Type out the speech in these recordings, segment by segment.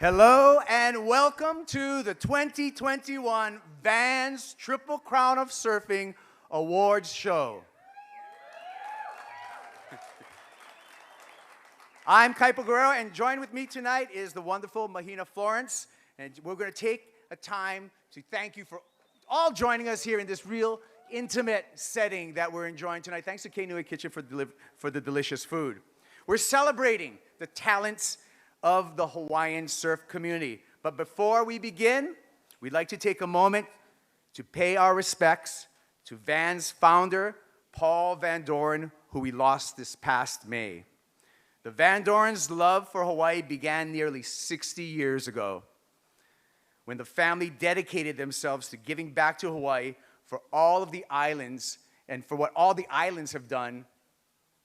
Hello and welcome to the 2021 VANS Triple Crown of Surfing Awards Show. I'm Kaipo Guerrero, and joined with me tonight is the wonderful Mahina Florence. And we're going to take a time to thank you for all joining us here in this real intimate setting that we're enjoying tonight. Thanks to Kainui Kitchen for the delicious food. We're celebrating the talents of the Hawaiian surf community. But before we begin, we'd like to take a moment to pay our respects to VANS founder, Paul Van Doren, who we lost this past May. The Van Dorens' love for Hawaii began nearly 60 years ago, when the family dedicated themselves to giving back to Hawaii for all of the islands and for what all the islands have done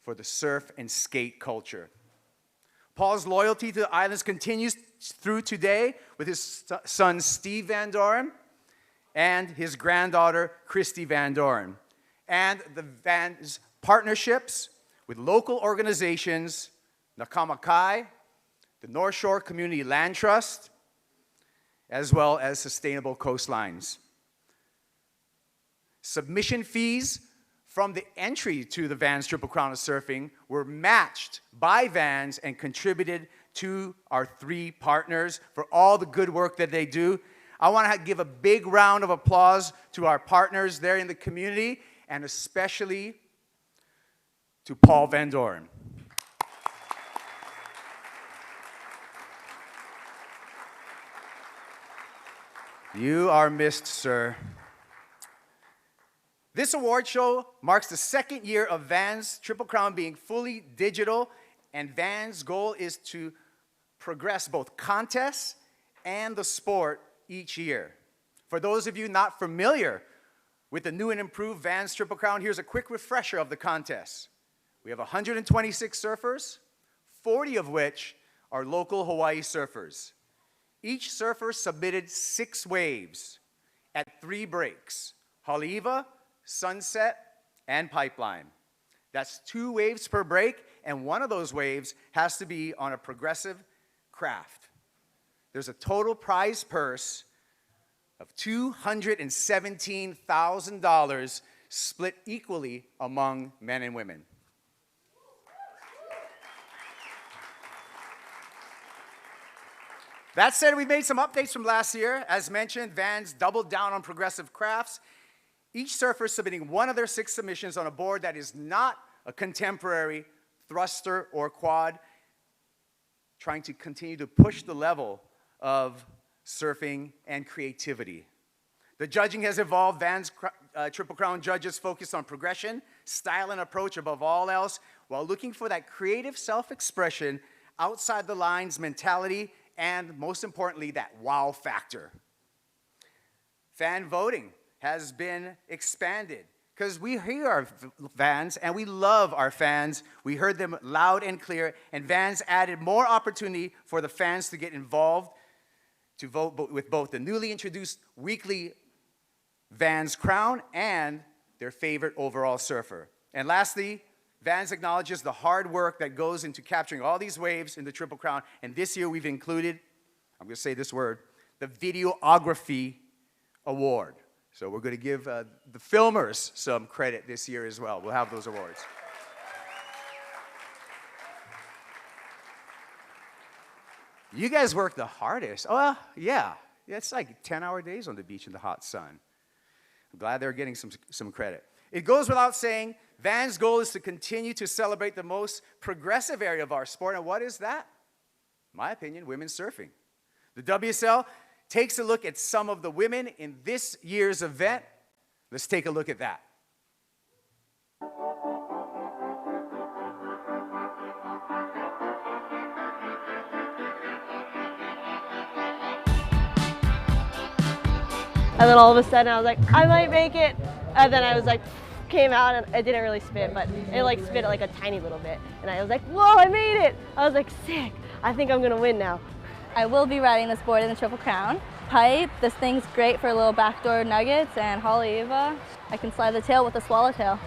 for the surf and skate culture. Paul's loyalty to the islands continues through today with his son Steve Van Doren and his granddaughter Christy Van Doren, and the Vans partnerships with local organizations, Nakamakai, the North Shore Community Land Trust, as well as Sustainable Coastlines. Submission fees from the entry to the VANS Triple Crown of Surfing were matched by VANS and contributed to our three partners for all the good work that they do. I want to give a big round of applause to our partners there in the community, and especially to Paul Van Doren. You are missed, sir. This award show marks the second year of VANS Triple Crown being fully digital, and VANS' goal is to progress both contests and the sport each year. For those of you not familiar with the new and improved VANS Triple Crown, here's a quick refresher of the contest. We have 126 surfers, 40 of which are local Hawaii surfers. Each surfer submitted 6 waves at 3 breaks: Haleiwa, Sunset, and Pipeline. That's 2 waves per break, and one of those waves has to be on a progressive craft. There's a total prize purse of $217,000 split equally among men and women. That said, we've made some updates from last year. As mentioned, VANS doubled down on progressive crafts, each surfer submitting one of their 6 submissions on a board that is not a contemporary thruster or quad, trying to continue to push the level of surfing and creativity. The judging has evolved. VANS Triple Crown judges focus on progression, style, and approach above all else, while looking for that creative self-expression, outside the lines mentality, and most importantly, that wow factor. Fan voting has been expanded because we hear our fans and we love our fans. We heard them loud and clear, and VANS added more opportunity for the fans to get involved, to vote with both the newly introduced weekly VANS Crown and their favorite overall surfer. And lastly, VANS acknowledges the hard work that goes into capturing all these waves in the Triple Crown, and this year we've included, I'm going to say this word, the Videography Award. So we're going to give the filmers some credit this year as well. We'll have those awards. You guys work the hardest. Oh, yeah. It's like 10-hour days on the beach in the hot sun. I'm glad they're getting some credit. It goes without saying, VANS' goal is to continue to celebrate the most progressive area of our sport. And what is that? In my opinion, women's surfing. The WSL takes a look at some of the women in this year's event. Let's take a look at that. And then all of a sudden I was like, I might make it. And then I was like, came out and it didn't really spit, but it like spit like a tiny little bit. And I was like, whoa, I made it. I was like, sick. I think I'm gonna win now. I will be riding this board in the Triple Crown. Pipe, this thing's great for little backdoor nuggets, and Haleiwa, I can slide the tail with a swallowtail.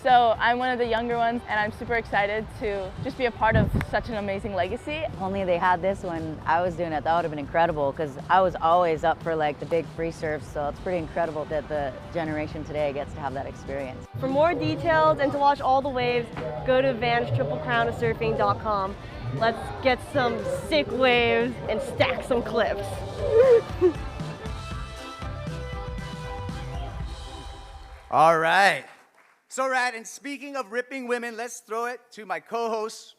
So I'm one of the younger ones, and I'm super excited to just be a part of such an amazing legacy. If only they had this when I was doing it, that would have been incredible, because I was always up for like the big free surfs, so it's pretty incredible that the generation today gets to have that experience. For more details and to watch all the waves, go to VANS-surfing.com. Let's get some sick waves and stack some clips. All right. So rad, and speaking of ripping women, let's throw it to my co-host,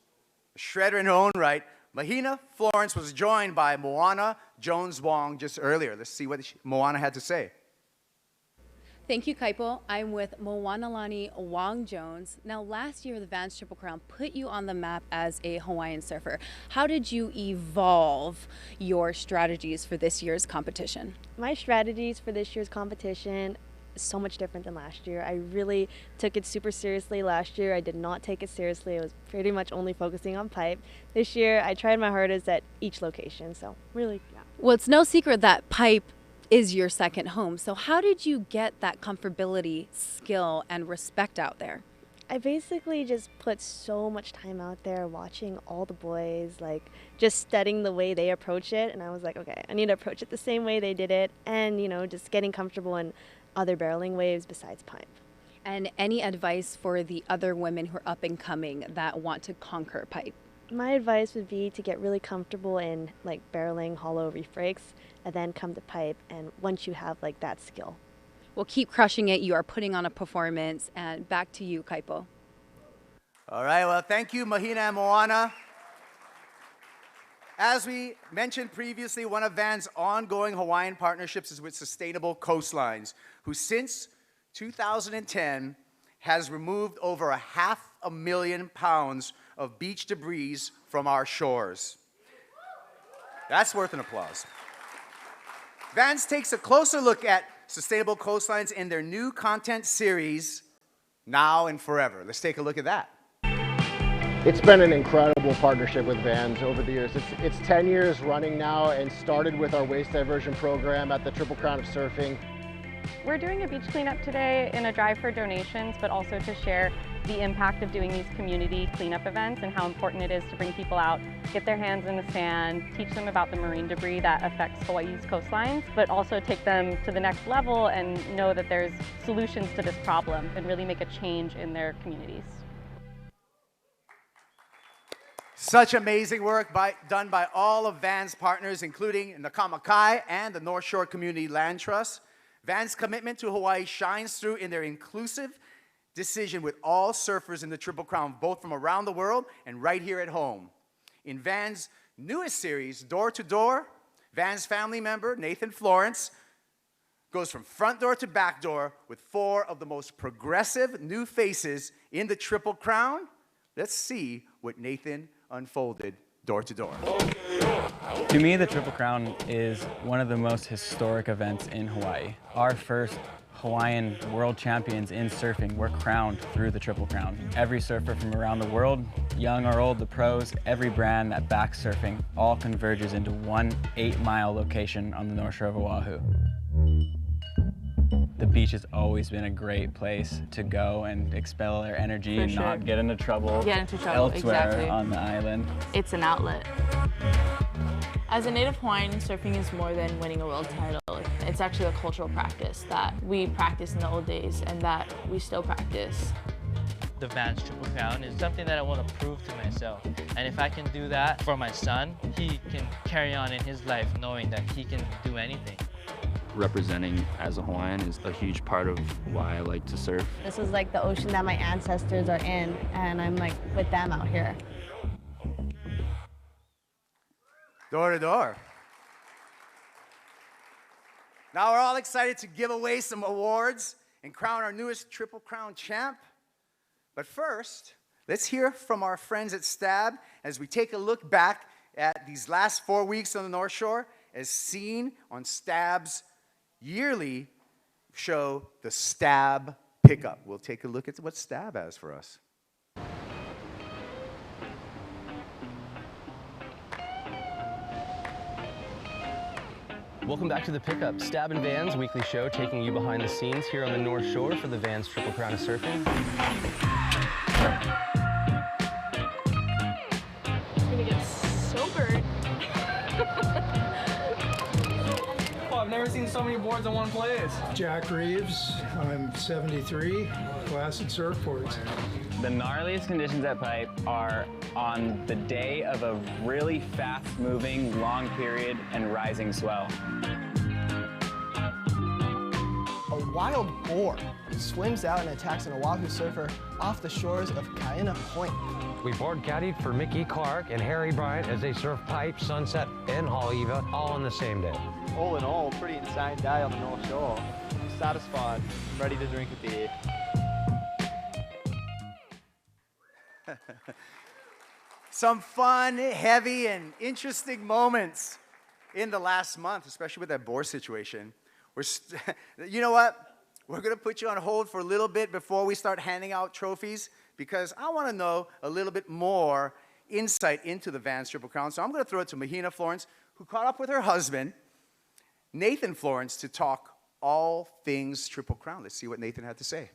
a shredder in her own right. Mahina Florence was joined by Moana Jones-Wong just earlier. Let's see what Moana had to say. Thank you, Kaipo. I'm with Moanalani Wong-Jones. Now, last year, the VANS Triple Crown put you on the map as a Hawaiian surfer. How did you evolve your strategies for this year's competition? My strategies for this year's competition so much different than last year. I really took it super seriously last year. I did not take it seriously. I was pretty much only focusing on pipe. This year, I tried my hardest at each location, so really, yeah. Well, it's no secret that pipe is your second home. So how did you get that comfortability, skill, and respect out there? I basically just put so much time out there watching all the boys, like just studying the way they approach it, and I was like, okay, I need to approach it the same way they did it, and you know, just getting comfortable in other barreling waves besides pipe. And any advice for the other women who are up and coming that want to conquer pipe? My advice would be to get really comfortable in like barreling hollow reef breaks and then come to pipe, and once you have like that skill. Well, keep crushing it. You are putting on a performance, and back to you, Kaipo. All right, well, thank you, Mahina and Moana. As we mentioned previously, one of VAN's ongoing Hawaiian partnerships is with Sustainable Coastlines, who since 2010 has removed over 500,000 pounds of beach debris from our shores. That's worth an applause. VANS takes a closer look at Sustainable Coastlines in their new content series, Now and Forever. Let's take a look at that. It's been an incredible partnership with VANS over the years. It's 10 years running now, and started with our waste diversion program at the Triple Crown of Surfing. We're doing a beach cleanup today in a drive for donations, but also to share the impact of doing these community cleanup events and how important it is to bring people out, get their hands in the sand, teach them about the marine debris that affects Hawaii's coastlines, but also take them to the next level and know that there's solutions to this problem and really make a change in their communities. Such amazing work done by all of VAN's partners, including the Kamakai and the North Shore Community Land Trust. VAN's commitment to Hawaii shines through in their inclusive decision with all surfers in the Triple Crown, both from around the world and right here at home. In VAN's newest series, Door to Door, VAN's family member, Nathan Florence, goes from front door to back door with 4 of the most progressive new faces in the Triple Crown. Let's see what Nathan unfolded door to door. To me, the Triple Crown is one of the most historic events in Hawaii. Our first Hawaiian world champions in surfing were crowned through the Triple Crown. Every surfer from around the world, young or old, the pros, every brand that backs surfing, all converges into one 8-mile location on the North Shore of Oahu. The beach has always been a great place to go and expel their energy and not get into trouble, elsewhere on the island. It's an outlet. As a native Hawaiian, surfing is more than winning a world title. It's actually a cultural practice that we practiced in the old days and that we still practice. The VANS Triple Crown is something that I want to prove to myself. And if I can do that for my son, he can carry on in his life knowing that he can do anything. Representing as a Hawaiian is a huge part of why I like to surf. This is like the ocean that my ancestors are in, and I'm like with them out here. Door to door. Now we're all excited to give away some awards and crown our newest Triple Crown champ. But first, let's hear from our friends at STAB as we take a look back at these last 4 weeks on the North Shore as seen on STAB's yearly show, the STAB Pickup. We'll take a look at what STAB has for us. Welcome back to The Pickup, Stab and Vans weekly show, taking you behind the scenes here on the North Shore for the Vans Triple Crown of Surfing. I'm gonna get so burnt. Oh, I've never seen so many boards in one place. Jack Reeves, I'm 73, classic surfboards. The gnarliest conditions at Pipe are on the day of a really fast-moving, long period and rising swell. A wild boar swims out and attacks an Oahu surfer off the shores of Kaina Point. We board caddied for Mickey Clark and Harry Bryant as they surf Pipe, Sunset, and Haleiwa all on the same day. All in all, pretty insane day on the North Shore. I'm satisfied, I'm ready to drink a beer. Some fun, heavy, and interesting moments in the last month, especially with that boar situation. You know what? We're going to put you on hold for a little bit before we start handing out trophies because I want to know a little bit more insight into the Vans Triple Crown. So I'm going to throw it to Mahina Florence, who caught up with her husband, Nathan Florence, to talk all things Triple Crown. Let's see what Nathan had to say.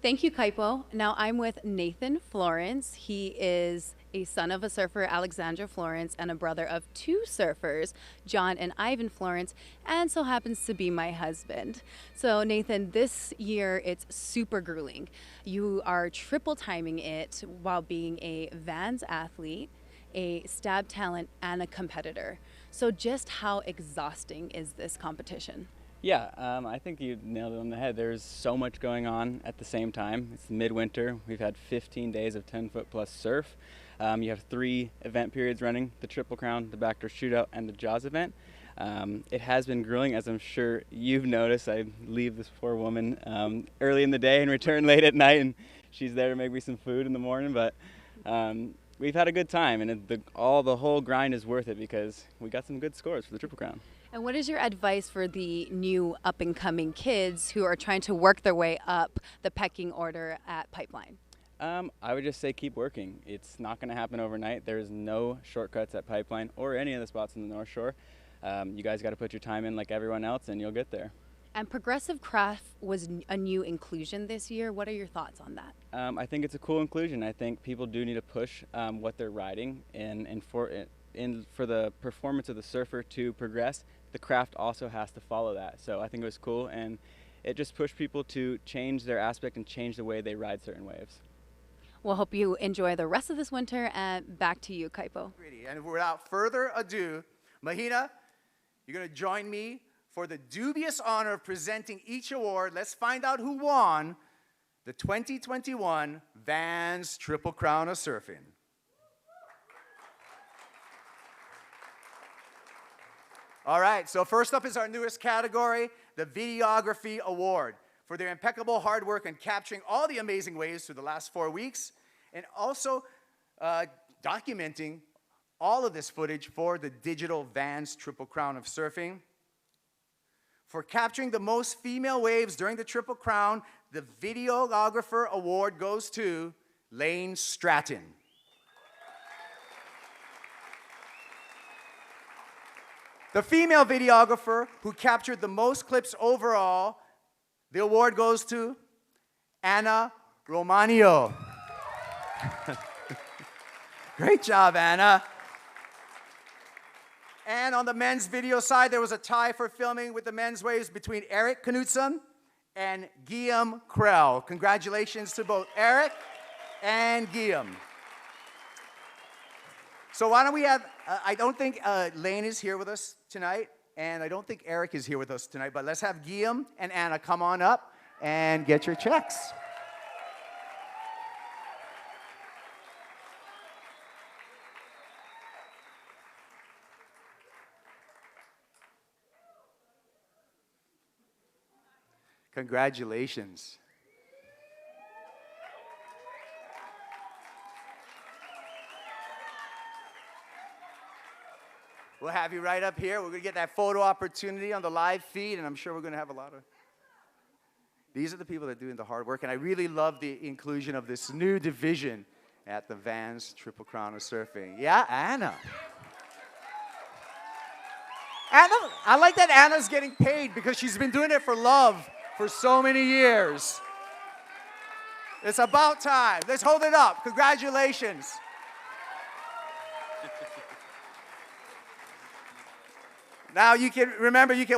Thank you, Kaipo. Now I'm with Nathan Florence. He is a son of a surfer, Alexandra Florence, and a brother of two surfers, John and Ivan Florence, and so happens to be my husband. So Nathan, this year it's super grueling. You are triple timing it while being a Vans athlete, a stab talent, and a competitor. So just how exhausting is this competition? Yeah, I think you nailed it on the head. There's so much going on at the same time. It's midwinter. We've had 15 days of 10-foot plus surf. You have 3 event periods running, the Triple Crown, the Backdoor Shootout, and the Jaws event. It has been grueling, as I'm sure you've noticed. I leave this poor woman early in the day and return late at night, and she's there to make me some food in the morning. But we've had a good time, and the whole grind is worth it because we got some good scores for the Triple Crown. And what is your advice for the new up-and-coming kids who are trying to work their way up the pecking order at Pipeline? I would just say keep working. It's not going to happen overnight. There's no shortcuts at Pipeline or any of the spots in the North Shore. You guys got to put your time in like everyone else and you'll get there. And progressive craft was a new inclusion this year. What are your thoughts on that? I think it's a cool inclusion. I think people do need to push what they're riding and for the performance of the surfer to progress, the craft also has to follow that. So I think it was cool, and it just pushed people to change their aspect and change the way they ride certain waves. Well, hope you enjoy the rest of this winter, and back to you, Kaipo. And without further ado, Mahina, you're going to join me for the dubious honor of presenting each award. Let's find out who won the 2021 Vans Triple Crown of Surfing. All right, so first up is our newest category, the Videography Award, for their impeccable hard work in capturing all the amazing waves through the last 4 weeks, and also documenting all of this footage for the digital Vans Triple Crown of Surfing. For capturing the most female waves during the Triple Crown, the Videographer Award goes to Lane Stratton. The female videographer who captured the most clips overall, the award goes to Anna Romanio. Great job, Anna. And on the men's video side, there was a tie for filming with the men's waves between Eric Knudsen and Guillaume Krell. Congratulations to both Eric and Guillaume. So why don't we have, I don't think Lane is here with us tonight, and I don't think Eric is here with us tonight, but let's have Guillaume and Anna come on up and get your checks. Congratulations. We'll have you right up here. We're going to get that photo opportunity on the live feed, and I'm sure we're going to have a lot of... These are the people that are doing the hard work, and I really love the inclusion of this new division at the Vans Triple Crown of Surfing. Yeah, Anna. Anna, I like that Anna's getting paid because she's been doing it for love for so many years. It's about time. Let's hold it up. Congratulations. Now you can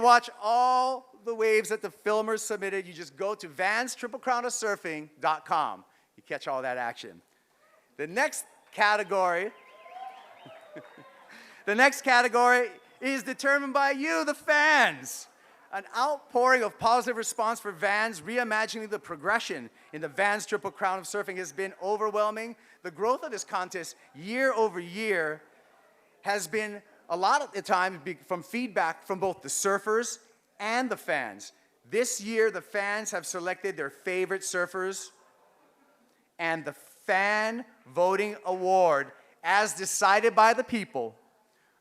watch all the waves that the filmers submitted. You just go to vanstriplecrownofsurfing.com. You catch all that action. The next category is determined by you, the fans. An outpouring of positive response for VANS reimagining the progression in the VANS Triple Crown of Surfing has been overwhelming. The growth of this contest year over year has been a lot of the time from feedback from both the surfers and the fans. This year, the fans have selected their favorite surfers, and the fan voting award, as decided by the people,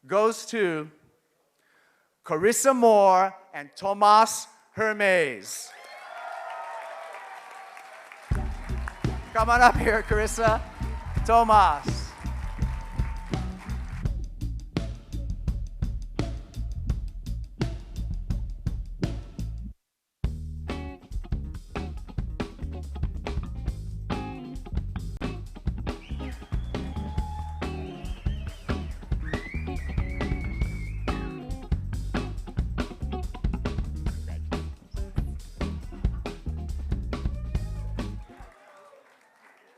goes to Carissa Moore and Tomas Hermes. Come on up here, Carissa. Tomas.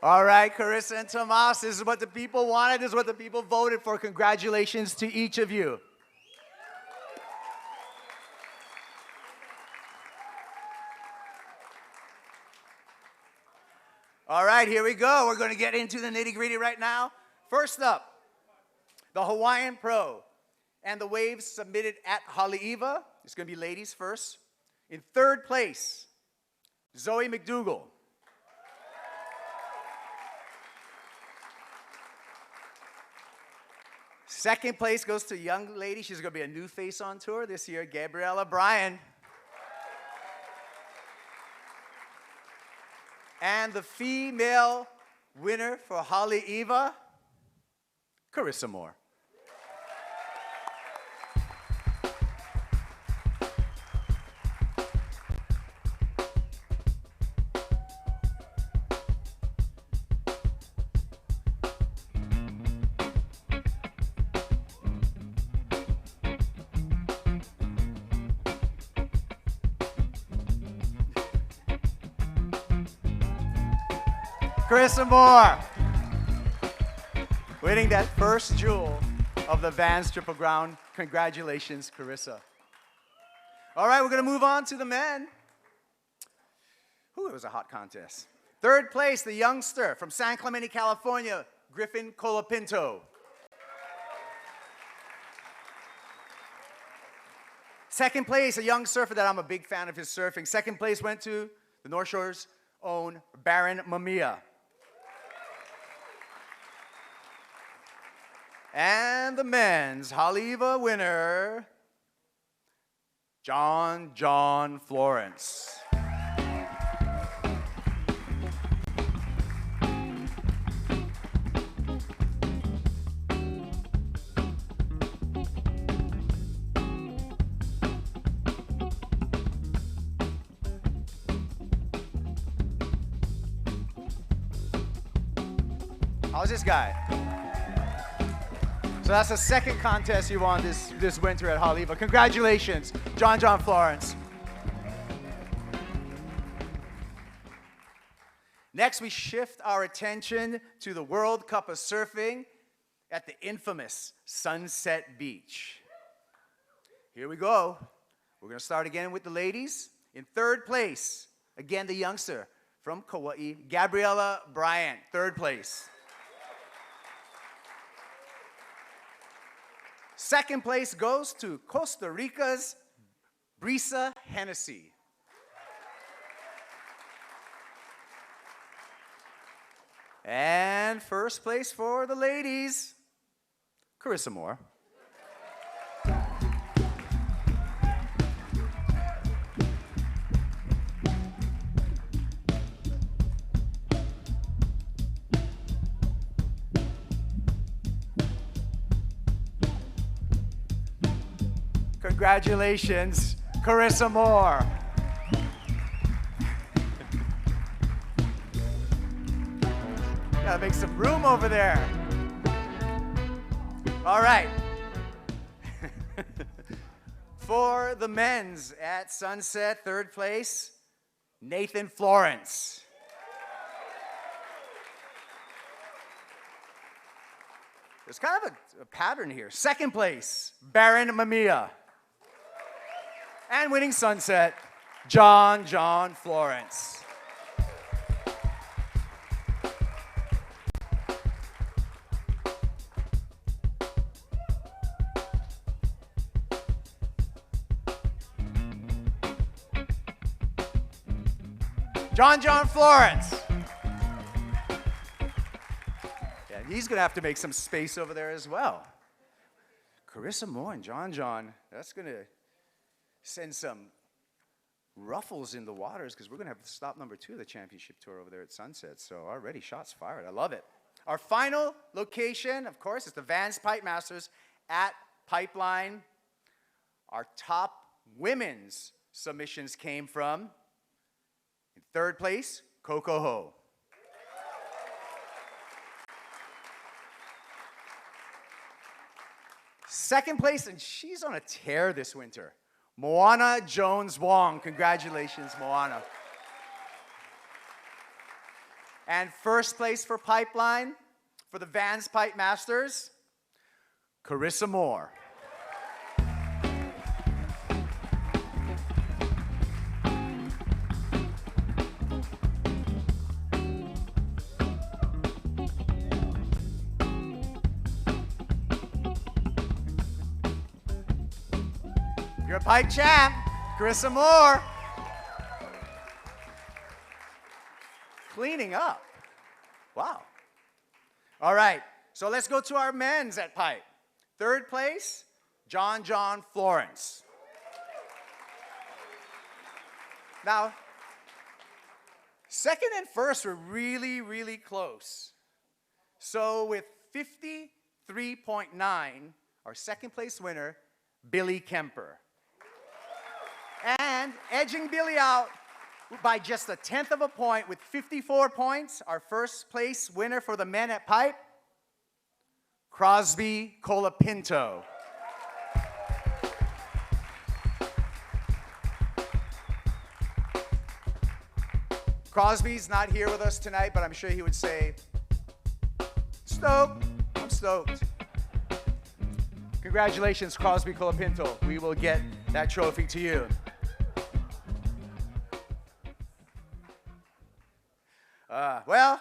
All right, Carissa and Tomas, this is what the people wanted, this is what the people voted for. Congratulations to each of you. All right, here we go. We're going to get into the nitty-gritty right now. First up, the Hawaiian Pro and the waves submitted at Haleiwa. It's going to be ladies first. In third place, Zoe McDougall. Second place goes to a young lady. She's going to be a new face on tour this year, Gabriella Bryan. And the female winner for Haleiwa, Carissa Moore. Carissa Moore, winning that first jewel of the VANS Triple Crown. Congratulations, Carissa. All right, we're going to move on to the men. Ooh, it was a hot contest. Third place, the youngster from San Clemente, California, Griffin Colapinto. Second place, a young surfer that I'm a big fan of his surfing. Second place went to the North Shore's own Baron Mamiya. And the men's Haleiwa winner, John Florence. How's this guy? So that's the second contest you won this winter at Haleiwa. Congratulations, John Florence. Next, we shift our attention to the World Cup of Surfing at the infamous Sunset Beach. Here we go. We're going to start again with the ladies. In third place, again, the youngster from Kauai, Gabriella Bryant, third place. Second place goes to Costa Rica's Brisa Hennessy. And first place for the ladies, Carissa Moore. Congratulations, Carissa Moore. Gotta make some room over there. All right. For the men's at Sunset, third place, Nathan Florence. There's kind of a pattern here. Second place, Baron Mamiya. And winning Sunset, John Florence. John Florence. Yeah, he's going to have to make some space over there as well. Carissa Moore and John, that's going to send some ruffles in the waters because we're going to have stop number 2 of the championship tour over there at Sunset. So already shots fired. I love it. Our final location, of course, is the VANS Pipe Masters at Pipeline. Our top women's submissions came from, in third place, Coco Ho. Second place, and she's on a tear this winter, Moana Jones Wong. Congratulations, Moana. And first place for Pipeline, for the VANS Pipe Masters, Carissa Moore. You're a pipe champ, Carissa Moore. Cleaning up. Wow. All right, so let's go to our men's at pipe. Third place, John Florence. Now, second and first were really, really close. So with 53.9, our second place winner, Billy Kemper. And edging Billy out by just 1/10 of a point with 54 points, our first place winner for the men at pipe, Crosby Colapinto. Crosby's not here with us tonight, but I'm sure he would say, stoked, I'm stoked. Congratulations, Crosby Colapinto. We will get that trophy to you. Well,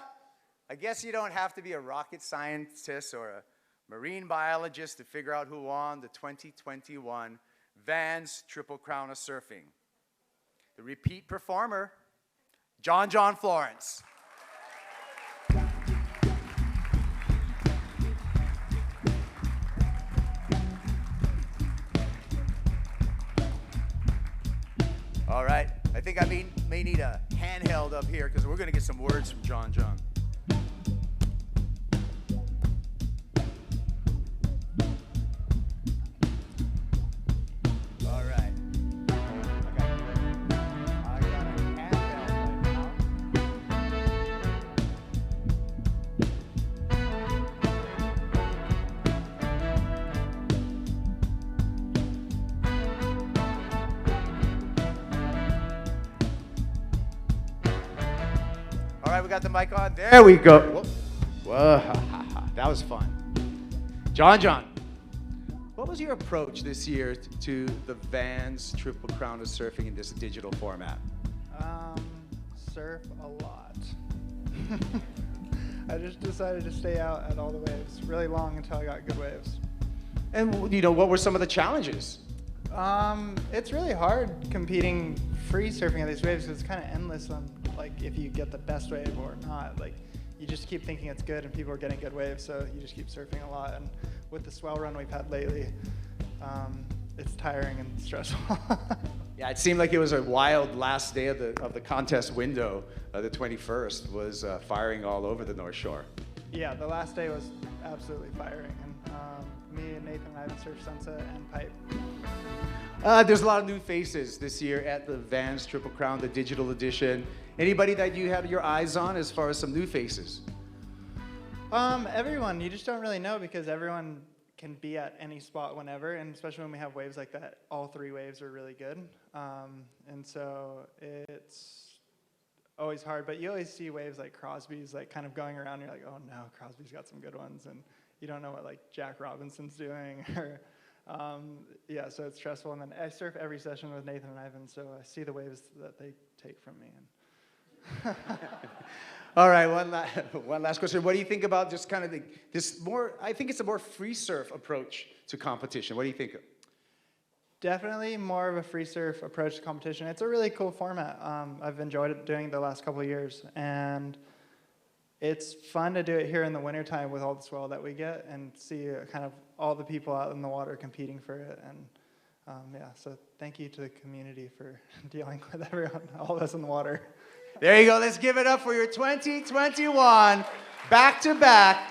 I guess you don't have to be a rocket scientist or a marine biologist to figure out who won the 2021 VANS Triple Crown of Surfing. The repeat performer, John Florence. All right, I think I may need a handheld up here because we're going to get some words from John. All right. I got a handheld right All right, we got the mic on. There we go. Whoa. Whoa. That was fun. John, what was your approach this year to the VANS Triple Crown of Surfing in this digital format? Surf a lot. I just decided to stay out at all the waves really long until I got good waves. And what were some of the challenges? It's really hard competing free surfing at these waves because it's kind of endless on if you get the best wave or not. You just keep thinking it's good and people are getting good waves, so you just keep surfing a lot. And with the swell run we've had lately, it's tiring and stressful. Yeah, it seemed like it was a wild last day of the contest window. The 21st was firing all over the North Shore. Yeah, the last day was absolutely firing, and me and Nathan and Ivan surf Sunset and Pipe. There's a lot of new faces this year at the VANS Triple Crown, the digital edition. Anybody that you have your eyes on as far as some new faces? Everyone. You just don't really know because everyone can be at any spot whenever, and especially when we have waves like that, all 3 waves are really good. And so it's always hard, but you always see waves like Crosby's like kind of going around, and you're like, oh no, Crosby's got some good ones, and you don't know what like Jack Robinson's doing, or yeah, so it's stressful. And then I surf every session with Nathan and Ivan, so I see the waves that they take from me. And All right, one last question. What do you think about just kind of this more, I think it's a more free surf approach to competition. What do you think? Definitely more of a free surf approach to competition. It's a really cool format. I've enjoyed it doing the last couple of years, and it's fun to do it here in the wintertime with all the swell that we get and see kind of all the people out in the water competing for it. And yeah, so thank you to the community for dealing with everyone, all of us in the water. There you go. Let's give it up for your 2021 back-to-back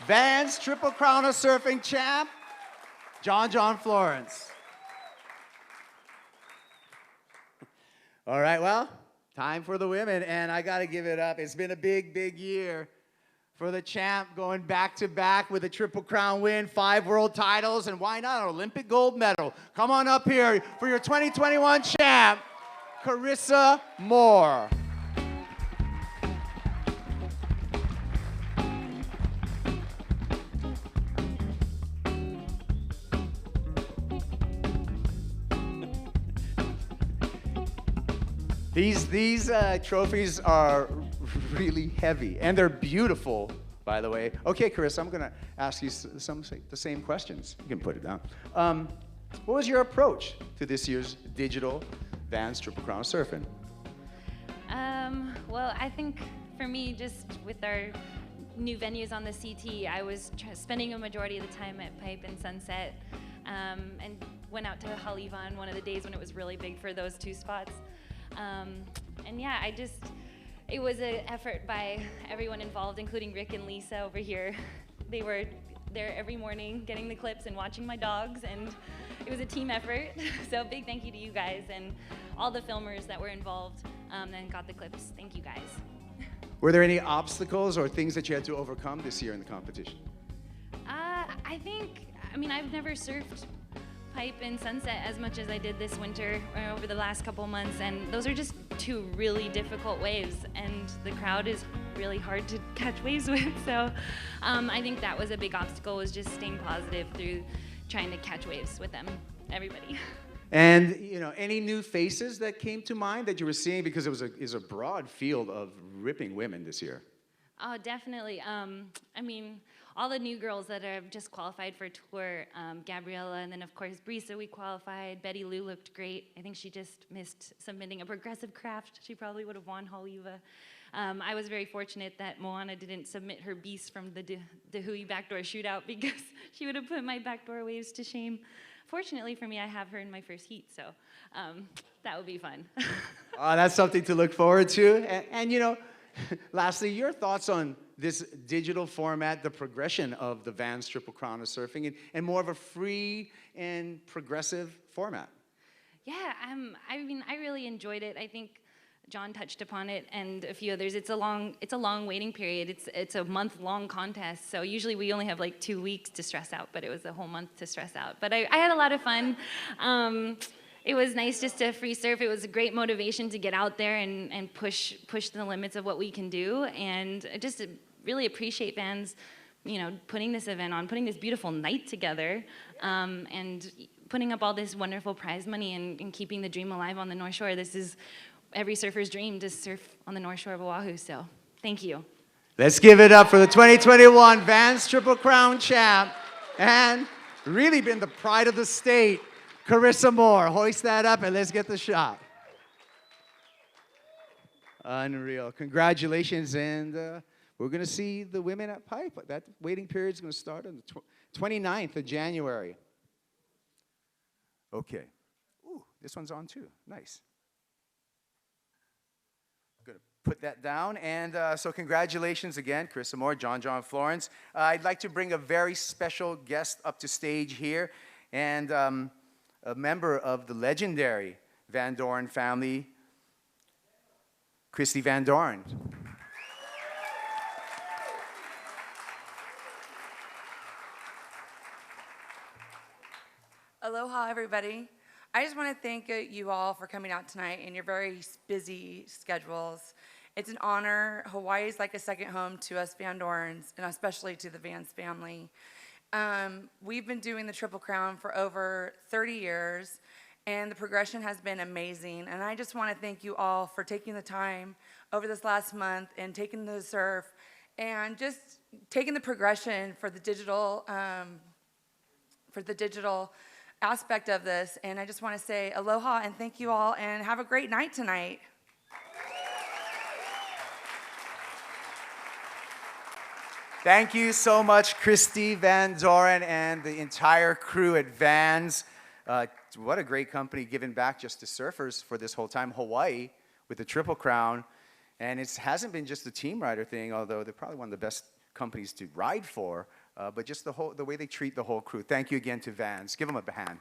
VANS Triple Crown of Surfing champ, John Florence. All right, well, time for the women, and I got to give it up. It's been a big, big year for the champ, going back-to-back with a Triple Crown win, 5 world titles, and why not an Olympic gold medal? Come on up here for your 2021 champ, Carissa Moore. These trophies are really heavy, and they're beautiful, by the way. Okay, Carissa, I'm going to ask you the same questions. You can put it down. What was your approach to this year's digital VANS Triple Crown of Surfing? Well, I think for me, just with our new venues on the CT, I was spending a majority of the time at Pipe and Sunset, and went out to Haleiwa on one of the days when it was really big for those 2 spots. And yeah, it was an effort by everyone involved, including Rick and Lisa over here. They were there every morning getting the clips and watching my dogs, and it was a team effort. So big thank you to you guys and all the filmers that were involved and got the clips. Thank you guys. Were there any obstacles or things that you had to overcome this year in the competition? I mean, I've never surfed Pipe and Sunset as much as I did this winter or over the last couple months, and those are just 2 really difficult waves, and the crowd is really hard to catch waves with. So I think that was a big obstacle, was just staying positive through trying to catch waves with them, everybody. And any new faces that came to mind that you were seeing, because it was a broad field of ripping women this year? Oh, definitely. I mean, all the new girls that have just qualified for tour, Gabriella, and then of course Brisa, we qualified. Betty Lou looked great. I think she just missed submitting a progressive craft. She probably would have won Haleiwa. I was very fortunate that Moana didn't submit her beast from the Hui backdoor shootout, because she would have put my backdoor waves to shame. Fortunately for me, I have her in my first heat, so that would be fun. That's something to look forward to. And lastly, your thoughts on this digital format, the progression of the VANS Triple Crown of Surfing, and more of a free and progressive format? Yeah, I mean, I really enjoyed it. I think John touched upon it, and a few others. It's a long waiting period. It's a month-long contest, so usually we only have like 2 weeks to stress out, but it was a whole month to stress out. But I had a lot of fun. It was nice just to free surf. It was a great motivation to get out there and push the limits of what we can do, and I just really appreciate VANS, putting this event on, putting this beautiful night together, and putting up all this wonderful prize money and keeping the dream alive on the North Shore. This is every surfer's dream, to surf on the North Shore of Oahu, so thank you. Let's give it up for the 2021 VANS Triple Crown champ, and really been the pride of the state, Carissa Moore. Hoist that up and let's get the shot. Unreal. Congratulations, and we're going to see the women at Pipe. That waiting period is going to start on the 29th of January. Okay. Ooh, this one's on too. Nice. Good. put that down. And so congratulations again, Chris Amore, John Florence. I'd like to bring a very special guest up to stage here, and a member of the legendary Van Doren family, Christy Van Doren. Aloha, everybody. I just want to thank you all for coming out tonight in your very busy schedules. It's an honor. Hawaii is like a second home to us Van Dorens, and especially to the Vans family. We've been doing the Triple Crown for over 30 years, and the progression has been amazing. And I just want to thank you all for taking the time over this last month and taking the surf and just taking the progression for the digital aspect of this. And I just want to say aloha and thank you all, and have a great night tonight. Thank you so much, Christy Van Doren and the entire crew at Vans. What a great company giving back just to surfers for this whole time. Hawaii with the Triple Crown. And it hasn't been just a team rider thing, although they're probably one of the best companies to ride for, but just the way they treat the whole crew. Thank you again to Vans. Give them a hand.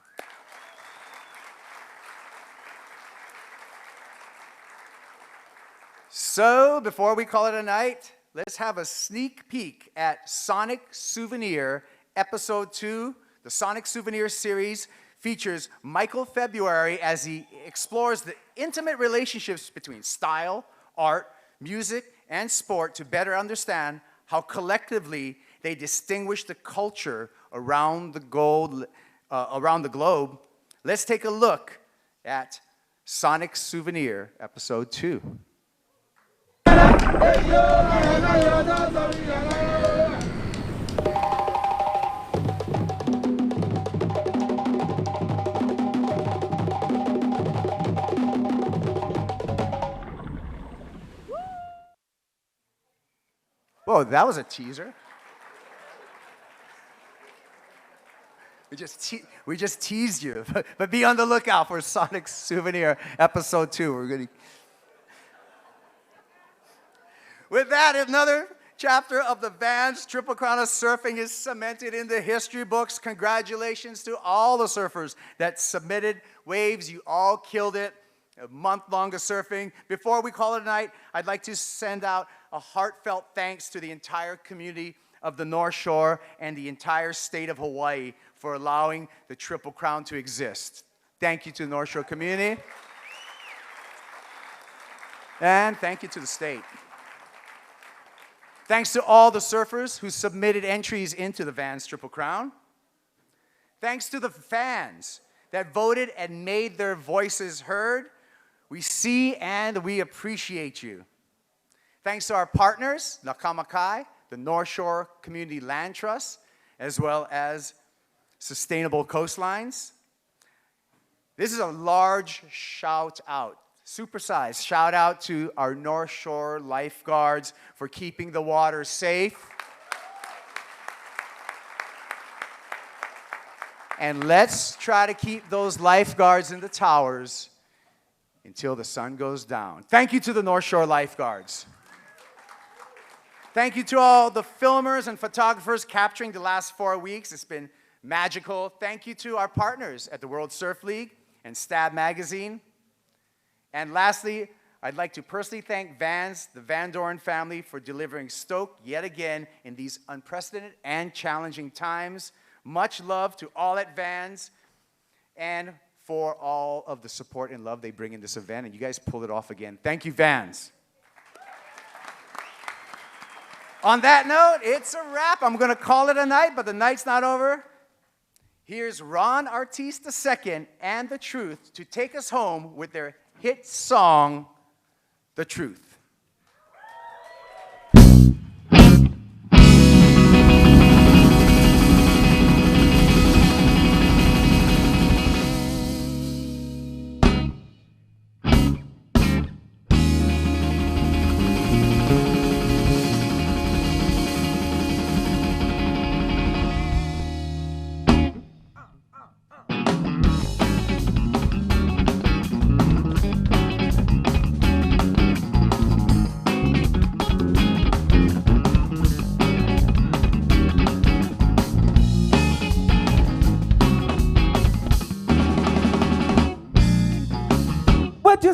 So before we call it a night, let's have a sneak peek at Sonic Souvenir Episode 2. The Sonic Souvenir series features Michael February as he explores the intimate relationships between style, art, music, and sport to better understand how collectively they distinguish the culture around the globe. Let's take a look at Sonic Souvenir Episode 2. Whoa, that was a teaser. We just teased you, but be on the lookout for Sonic Souvenir Episode 2. We're going to. With that, another chapter of the Vans Triple Crown of Surfing is cemented in the history books. Congratulations to all the surfers that submitted waves. You all killed it. A month long of surfing. Before we call it a night, I'd like to send out a heartfelt thanks to the entire community of the North Shore and the entire state of Hawaii for allowing the Triple Crown to exist. Thank you to the North Shore community. And thank you to the state. Thanks to all the surfers who submitted entries into the Vans Triple Crown. Thanks to the fans that voted and made their voices heard. We see and we appreciate you. Thanks to our partners, Nakamakai, the North Shore Community Land Trust, as well as Sustainable Coastlines. This is a large shout out, supersized shout out to our North Shore lifeguards for keeping the water safe. And let's try to keep those lifeguards in the towers until the sun goes down. Thank you to the North Shore lifeguards. Thank you to all the filmers and photographers capturing the last 4 weeks. It's been magical. Thank you to our partners at the World Surf League and Stab Magazine. And lastly, I'd like to personally thank Vans, the Van Doren family, for delivering Stoke yet again in these unprecedented and challenging times. Much love to all at Vans and for all of the support and love they bring in this event. And you guys pulled it off again. Thank you, Vans. On that note, it's a wrap. I'm going to call it a night, but the night's not over. Here's Ron Artis II and The Truth to take us home with their hit song, The Truth.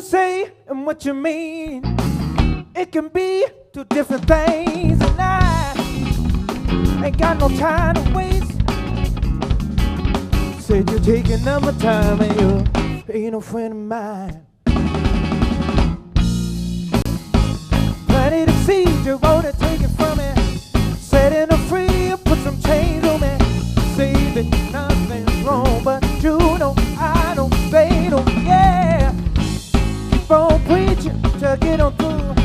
say and what you mean, it can be two different things, and I ain't got no time to waste. Said you're taking up my time and you ain't no friend of mine. Planted a seed, you wanna take it from me. Setting her free, put some chains on me. Say that nothing's wrong, but you know I don't, they don't, yeah. Keep on preaching to get on through.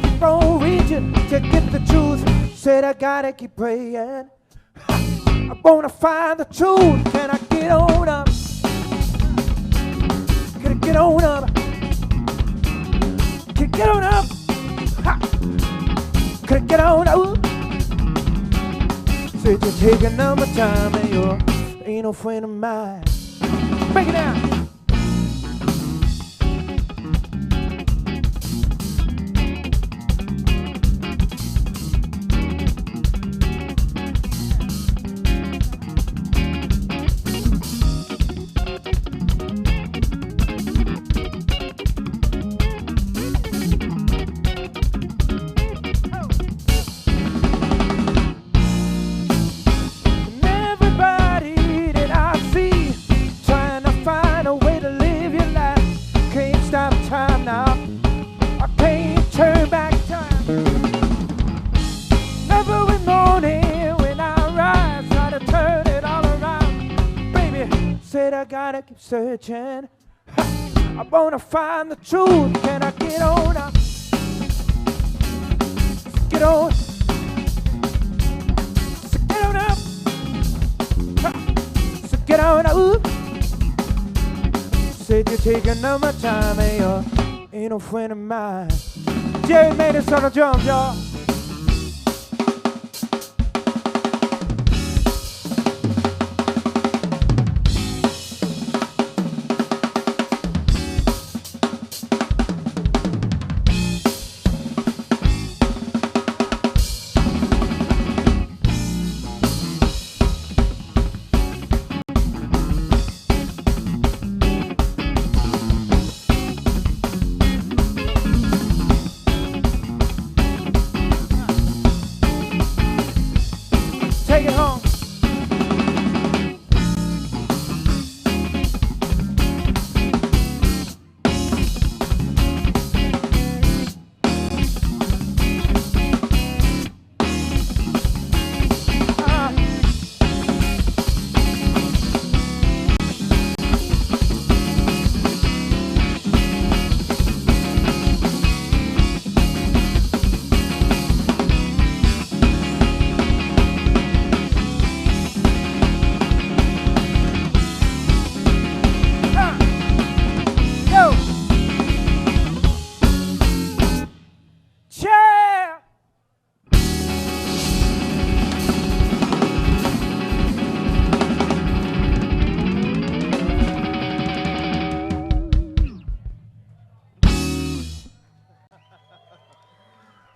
Keep on reaching to get the truth. Said I gotta keep praying. I wanna find the truth. Can I get on up? Can I get on up? Can I get on up? Ha! Can I get on up? Said you're taking up my time and you ain't no friend of mine. Break it down. Gotta keep searching. I wanna find the truth. Can I get on up? Get on. So get on up. So get on up. Said you're taking up my time and you ain't no friend of mine. Jerry made us on the drums, y'all. Take it home.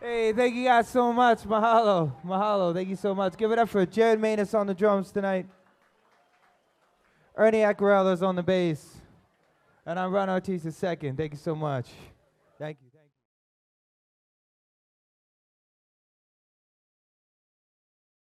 Hey, thank you guys so much. Mahalo. Mahalo. Thank you so much. Give it up for Jared Manus on the drums tonight. Ernie Acquarello's on the bass. And I'm Ron Artis II. Thank you so much. Thank you.